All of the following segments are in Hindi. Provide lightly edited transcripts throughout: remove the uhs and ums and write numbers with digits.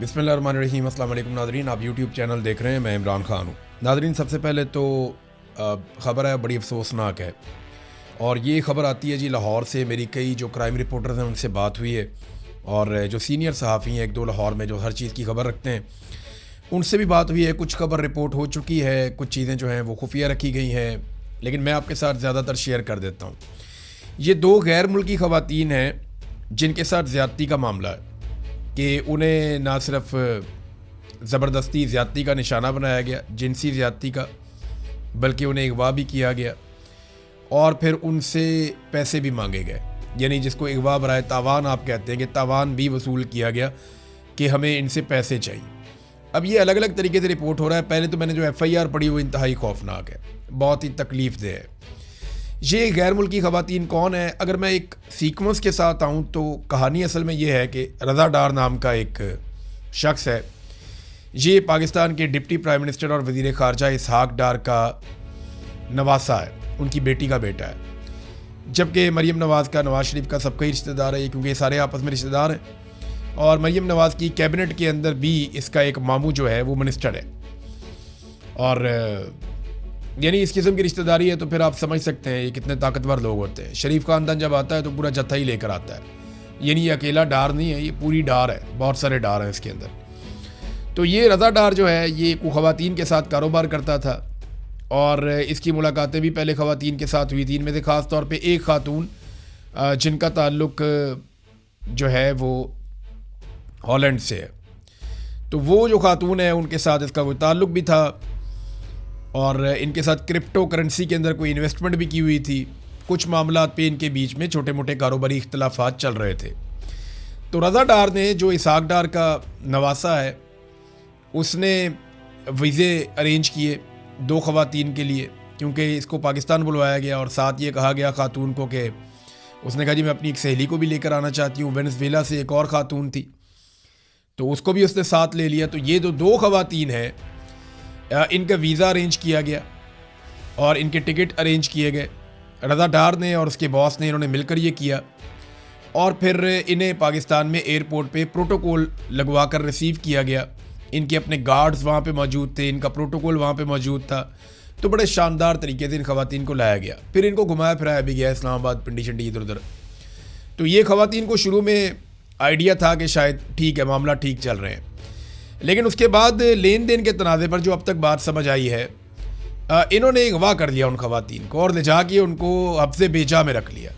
बिस्मिल्लाहिर्रहमानिर्रहीम। अस्सलाम वालेकुम नाज़रीन, आप यूट्यूब चैनल देख रहे हैं। मैं इमरान ख़ान हूँ। नाज़रीन, सबसे पहले तो ख़बर है बड़ी अफसोसनाक है, और ये ख़बर आती है जी लाहौर से। मेरी कई जो क्राइम रिपोर्टर्स हैं उनसे बात हुई है, और जो सीनियर सहाफ़ी हैं एक दो लाहौर में जो हर चीज़ की खबर रखते हैं, उनसे भी बात हुई है। कुछ खबर रिपोर्ट हो चुकी है, कुछ चीज़ें जो हैं वो खुफिया रखी गई हैं, लेकिन मैं आपके साथ ज़्यादातर शेयर कर देता हूँ। ये दो गैर मुल्की ख़वातीन हैं जिनके साथ ज़्यादती का मामला है कि उन्हें ना सिर्फ ज़बरदस्ती ज़्यादती का निशाना बनाया गया, जिनसी ज़्यादती का, बल्कि उन्हें अगवा भी किया गया और फिर उनसे पैसे भी मांगे गए। यानी जिसको अगवा बराए तावान आप कहते हैं, कि तावान भी वसूल किया गया कि हमें इनसे पैसे चाहिए। अब ये अलग अलग तरीके से रिपोर्ट हो रहा है। पहले तो मैंने जो FIR पढ़ी वो इंतहाई खौफनाक है, बहुत ही तकलीफ़ दे है। ये गैर मुल्की ख़वातीन कौन है? अगर मैं एक सीक्वेंस के साथ आऊँ तो कहानी असल में ये है कि रज़ा डार नाम का एक शख्स है। ये पाकिस्तान के डिप्टी प्राइम मिनिस्टर और वज़ीर ख़ारजा इसहाक डार का नवासा है, उनकी बेटी का बेटा है। जबकि मरीम नवाज़ का, नवाज़ शरीफ का सबका ही रिश्तेदार है, क्योंकि ये सारे आपस में रिश्तेदार हैं। और मरीम नवाज़ की कैबिनेट के अंदर भी इसका एक मामू जो है वो मिनिस्टर है। और यानी इस किस्म की रिश्तेदारी है तो फिर आप समझ सकते हैं ये कितने ताकतवर लोग होते हैं। शरीफ ख़ानदान जब आता है तो पूरा जत्था ही लेकर आता है। यानी ये अकेला डार नहीं है, ये पूरी डार है, बहुत सारे डार हैं इसके अंदर। तो ये रज़ा डार जो है ये ख़वातीन के साथ कारोबार करता था, और इसकी मुलाकातें भी पहले ख़वातीन के साथ हुई थी। इनमें से ख़ास तौर पे एक ख़ातून जिनका ताल्लुक़ जो है वो हॉलैंड से है, तो वो जो ख़ातून है उनके साथ इसका कोई ताल्लुक़ भी था, और इनके साथ क्रिप्टो करेंसी के अंदर कोई इन्वेस्टमेंट भी की हुई थी। कुछ मामला पे इनके बीच में छोटे मोटे कारोबारी इख्तलाफात चल रहे थे। तो रज़ा डार ने, जो इसहाक डार का नवासा है, उसने वीज़े अरेंज किए दो ख़वातीन के लिए, क्योंकि इसको पाकिस्तान बुलवाया गया और साथ ये कहा गया ख़ातून को कि उसने कहा जी मैं अपनी एक सहेली को भी लेकर आना चाहती हूँ। वेनेज़ुएला से एक और ख़ातून थी, तो उसको भी उसने साथ ले लिया। तो ये दो ख़वातीन हैं, इनका वीज़ा अरेंज किया गया और इनके टिकट अरेंज किए गए। रज़ा डार ने और उसके बॉस ने, इन्होंने मिलकर ये किया, और फिर इन्हें पाकिस्तान में एयरपोर्ट पे प्रोटोकॉल लगवा कर रिसीव किया गया। इनके अपने गार्ड्स वहाँ पे मौजूद थे, इनका प्रोटोकॉल वहाँ पे मौजूद था। तो बड़े शानदार तरीके से इन ख़वातीन को लाया गया, फिर इनको घुमाया फिराया भी गया इस्लामाबाद, पिंडी शंडी, इधर उधर। तो ये ख़वातीन को शुरू में आइडिया था कि शायद ठीक है, मामला ठीक चल रहे हैं, लेकिन उसके बाद लेन देन के तनाज़े पर जो अब तक बात समझ आई है, इन्होंने अगवा कर लिया उन ख़वातीन को और ले जाके उनको हफ्ज़े बेजा में रख लिया।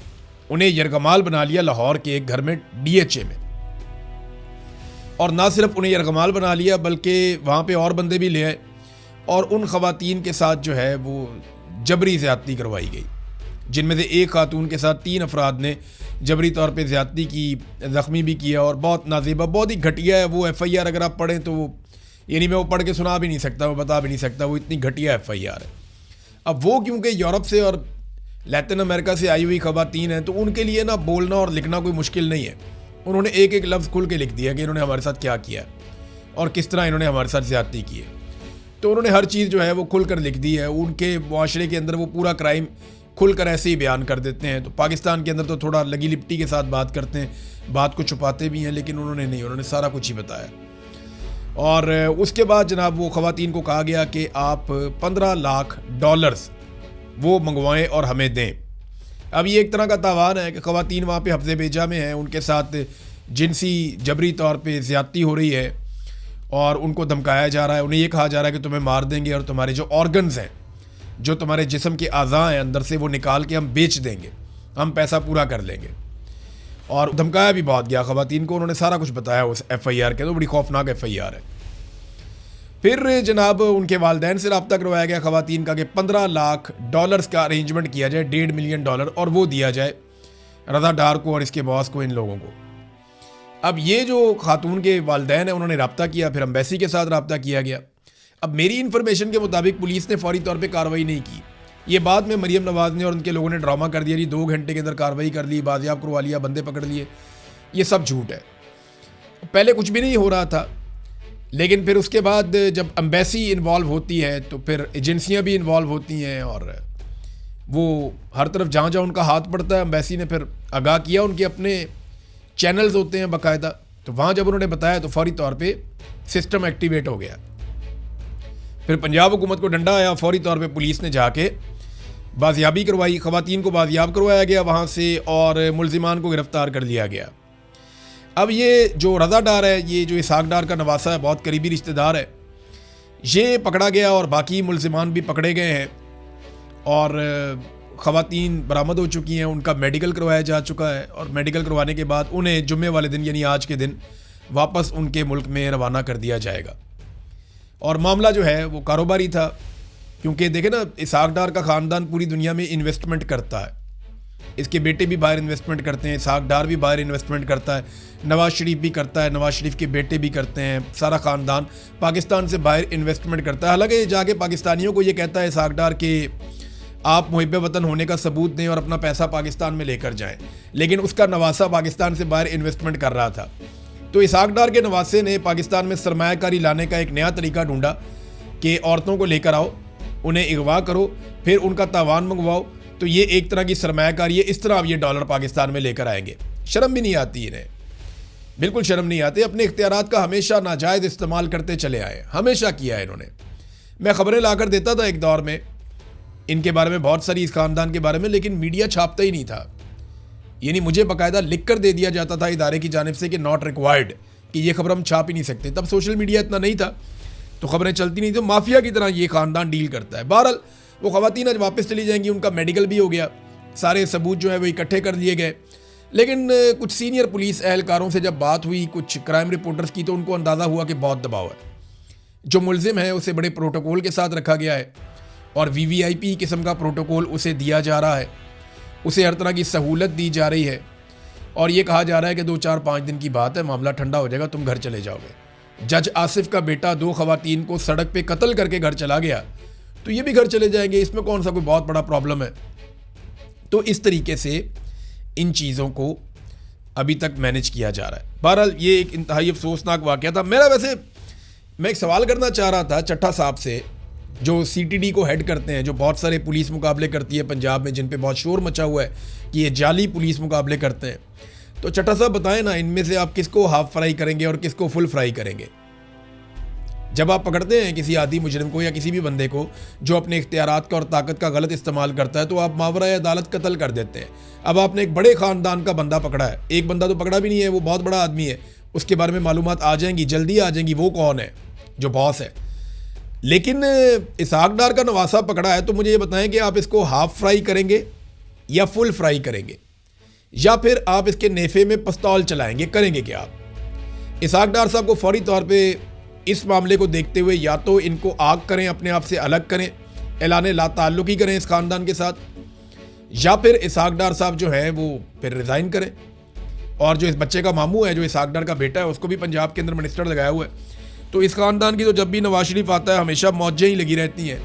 उन्हें यरगमाल बना लिया लाहौर के एक घर में, DHA में। और ना सिर्फ उन्हें यरगमाल बना लिया, बल्कि वहाँ पे और बंदे भी ले आए, और उन ख़वातीन के साथ जो है वो जबरी ज़्यादती करवाई गई, जिनमें से एक ख़ातून के साथ 3 अफराद ने जबरी तौर पे ज़्यादती की, ज़ख्मी भी किया, और बहुत नाज़ेबा, बहुत ही घटिया है वो FIR। अगर आप पढ़ें तो यानी मैं वो पढ़ के सुना भी नहीं सकता, वो बता भी नहीं सकता, वो इतनी घटिया FIR है। अब वो क्योंकि यूरोप से और लैटिन अमेरिका से आई हुई ख़वातीन हैं, तो उनके लिए ना बोलना और लिखना कोई मुश्किल नहीं है। उन्होंने एक एक लफ्ज़ खुल के लिख दिया कि इन्होंने हमारे साथ क्या किया और किस तरह इन्होंने हमारे साथ ज़्यादती की है। तो उन्होंने हर चीज़ जो है वो खुल कर लिख दी है। उनके मुआशरे के अंदर वो पूरा क्राइम खुलकर ऐसे ही बयान कर देते हैं। तो पाकिस्तान के अंदर तो थोड़ा लगी लिपटी के साथ बात करते हैं, बात को छुपाते भी हैं, लेकिन उन्होंने नहीं, उन्होंने सारा कुछ ही बताया। और उसके बाद जनाब वो ख़वातीन को कहा गया कि आप $15 लाख वो मंगवाएं और हमें दें। अब ये एक तरह का तावान है कि ख़वातीन वहाँ पे हफ्ज़े बेजा में हैं, उनके साथ जिनसी जबरी तौर पे ज़्यादती हो रही है, और उनको धमकाया जा रहा है। उन्हें ये कहा जा रहा है कि तुम्हें मार देंगे और तुम्हारे जो ऑर्गन्स हैं, जो तुम्हारे जिस्म के आज़ा हैं अंदर से, वो निकाल के हम बेच देंगे, हम पैसा पूरा कर लेंगे। और धमकाया भी बहुत गया ख़वातीन को, उन्होंने सारा कुछ बताया उस FIR के। तो बड़ी खौफनाक FIR है। फिर जनाब उनके वालिदैन से रब्ता करवाया गया ख़वातीन का कि $15 लाख का अरेंजमेंट किया जाए, $1.5 मिलियन, और वो दिया जाए रज़ा डार को और इसके बॉस को, इन लोगों को। अब ये जो ख़ातून के वालिदैन हैं उन्होंने रब्ता किया, फिर एम्बेसी के साथ रब्ता किया गया। अब मेरी इन्फॉर्मेशन के मुताबिक पुलिस ने फौरी तौर पे कार्रवाई नहीं की। ये बाद में मरीम नवाज़ ने और उनके लोगों ने ड्रामा कर दिया जी, 2 घंटे के अंदर कार्रवाई कर ली, बाजियाब करवा लिया, बंदे पकड़ लिए। ये सब झूठ है। पहले कुछ भी नहीं हो रहा था, लेकिन फिर उसके बाद जब एम्बेसी इन्वॉल्व होती है तो फिर एजेंसियाँ भी इन्वॉल्व होती हैं, और वो हर तरफ जहाँ उनका हाथ पड़ता है, एम्बेसी ने फिर आगाह किया। उनके अपने चैनल्स होते हैं बाकायदा, तो वहाँ जब उन्होंने बताया तो फौरी तौर पे सिस्टम एक्टिवेट हो गया। फिर पंजाब हुकूमत को डंडा आया, फौरी तौर पे पुलिस ने जाके बाजियाबी करवाई, ख़वातीन को बाजियाब करवाया गया वहाँ से और मुलजिमान को गिरफ़्तार कर लिया गया। अब ये जो रज़ा डार है, ये जो इसहाक डार का नवासा है, बहुत करीबी रिश्तेदार है, ये पकड़ा गया और बाकी मुलजिमान भी पकड़े गए हैं और ख़वातीन बरामद हो चुकी हैं। उनका मेडिकल करवाया जा चुका है और मेडिकल करवाने के बाद उन्हें जुम्मे वाले दिन यानी आज के दिन वापस उनके मुल्क में रवाना कर दिया जाएगा। और मामला जो है वो कारोबारी था, क्योंकि देखें ना, इसहाक डार का ख़ानदान पूरी दुनिया में इन्वेस्टमेंट करता है। इसके बेटे भी बाहर इन्वेस्टमेंट करते हैं, इसहाक डार भी बाहर इन्वेस्टमेंट करता है, नवाज शरीफ भी करता है, नवाज शरीफ के बेटे भी करते हैं, सारा ख़ानदान पाकिस्तान से बाहर इन्वेस्टमेंट करता है। हालांकि ये जाके पाकिस्तानियों को ये कहता है इसहाक डार के आप मुहिब वतन होने का सबूत दें और अपना पैसा पाकिस्तान में लेकर जाएं, लेकिन उसका नवासा पाकिस्तान से बाहर इन्वेस्टमेंट कर रहा था। तो इसहाक डार के नवासे ने पाकिस्तान में सरमायाकारी लाने का एक नया तरीका ढूंढा कि औरतों को लेकर आओ, उन्हें अगवा करो, फिर उनका तावान मंगवाओ, तो ये एक तरह की सरमायाकारी है। इस तरह अब ये डॉलर पाकिस्तान में लेकर आएंगे। शर्म भी नहीं आती इन्हें, बिल्कुल शर्म नहीं आती। अपने इख्तियारात का हमेशा नाजायज़ इस्तेमाल करते चले आए, हमेशा किया है इन्होंने। मैं ख़बरें लाकर देता था एक दौर में इनके बारे में, बहुत सारी इस ख़ानदान के बारे में, लेकिन मीडिया छापता ही नहीं था। यानी मुझे बाकायदा लिख कर दे दिया जाता था इदारे की जानिब से कि नॉट रिक्वायर्ड, कि ये खबर हम छाप ही नहीं सकते। तब सोशल मीडिया इतना नहीं था तो खबरें चलती नहीं थी। तो माफिया की तरह ये ख़ानदान डील करता है। बहरहाल वो ख़वातीन आज वापस चली जाएंगी, उनका मेडिकल भी हो गया, सारे सबूत जो है वो इकट्ठे कर लिए गए। लेकिन कुछ सीनियर पुलिस एहलकारों से जब बात हुई, कुछ क्राइम रिपोर्टर्स की, तो उनको अंदाज़ा हुआ कि बहुत दबाव है। जो मुलजिम है उसे बड़े प्रोटोकॉल के साथ रखा गया है और VVIP किस्म का प्रोटोकॉल उसे दिया जा रहा है, उसे हर तरह की सहूलत दी जा रही है और ये कहा जा रहा है कि 2-4-5 दिन की बात है, मामला ठंडा हो जाएगा, तुम घर चले जाओगे। जज आसिफ का बेटा 2 ख़वातीन को सड़क पे कत्ल करके घर चला गया, तो ये भी घर चले जाएंगे, इसमें कौन सा कोई बहुत बड़ा प्रॉब्लम है। तो इस तरीके से इन चीज़ों को अभी तक मैनेज किया जा रहा है। बहरहाल ये एक इंतहाई अफसोसनाक वाक़या था। मैं एक सवाल करना चाह रहा था चट्टा साहब से, जो CTD को हेड करते हैं, जो बहुत सारे पुलिस मुकाबले करती है पंजाब में, जिन पे बहुत शोर मचा हुआ है कि ये जाली पुलिस मुकाबले करते हैं। तो चट्टा साहब बताएं ना, इनमें से आप किसको हाफ फ्राई करेंगे और किसको फुल फ्राई करेंगे? जब आप पकड़ते हैं किसी आदि मुजरिम को या किसी भी बंदे को जो अपने इख्तियारात का और ताकत का गलत इस्तेमाल करता है, तो आप मावरा अदालत कत्ल कर देते हैं। अब आपने एक बड़े ख़ानदान का बंदा पकड़ा है, एक बंदा तो पकड़ा भी नहीं है, वो बहुत बड़ा आदमी है, उसके बारे में मालूमात आ जाएंगी, जल्दी आ जाएंगी, वो कौन है जो बॉस है। लेकिन इसहाक डार का नवासा पकड़ा है, तो मुझे ये बताएं कि आप इसको हाफ फ्राई करेंगे या फुल फ्राई करेंगे, या फिर आप इसके नेफे में पिस्तौल चलाएंगे, करेंगे क्या आप? इसहाक डार साहब को फौरी तौर पे इस मामले को देखते हुए या तो इनको आग करें, अपने आप से अलग करें, ऐलान ला ताल्लुकी करें इस ख़ानदान के साथ, या फिर इसहाक डार साहब जो है वो फिर रिज़ाइन करें। और जो इस बच्चे का मामू है, जो इसहाक डार का बेटा है, उसको भी पंजाब के अंदर मिनिस्टर लगाया हुआ है। तो इस ख़ानदान की तो जब भी नवाज शरीफ आता है हमेशा मौजें ही लगी रहती हैं।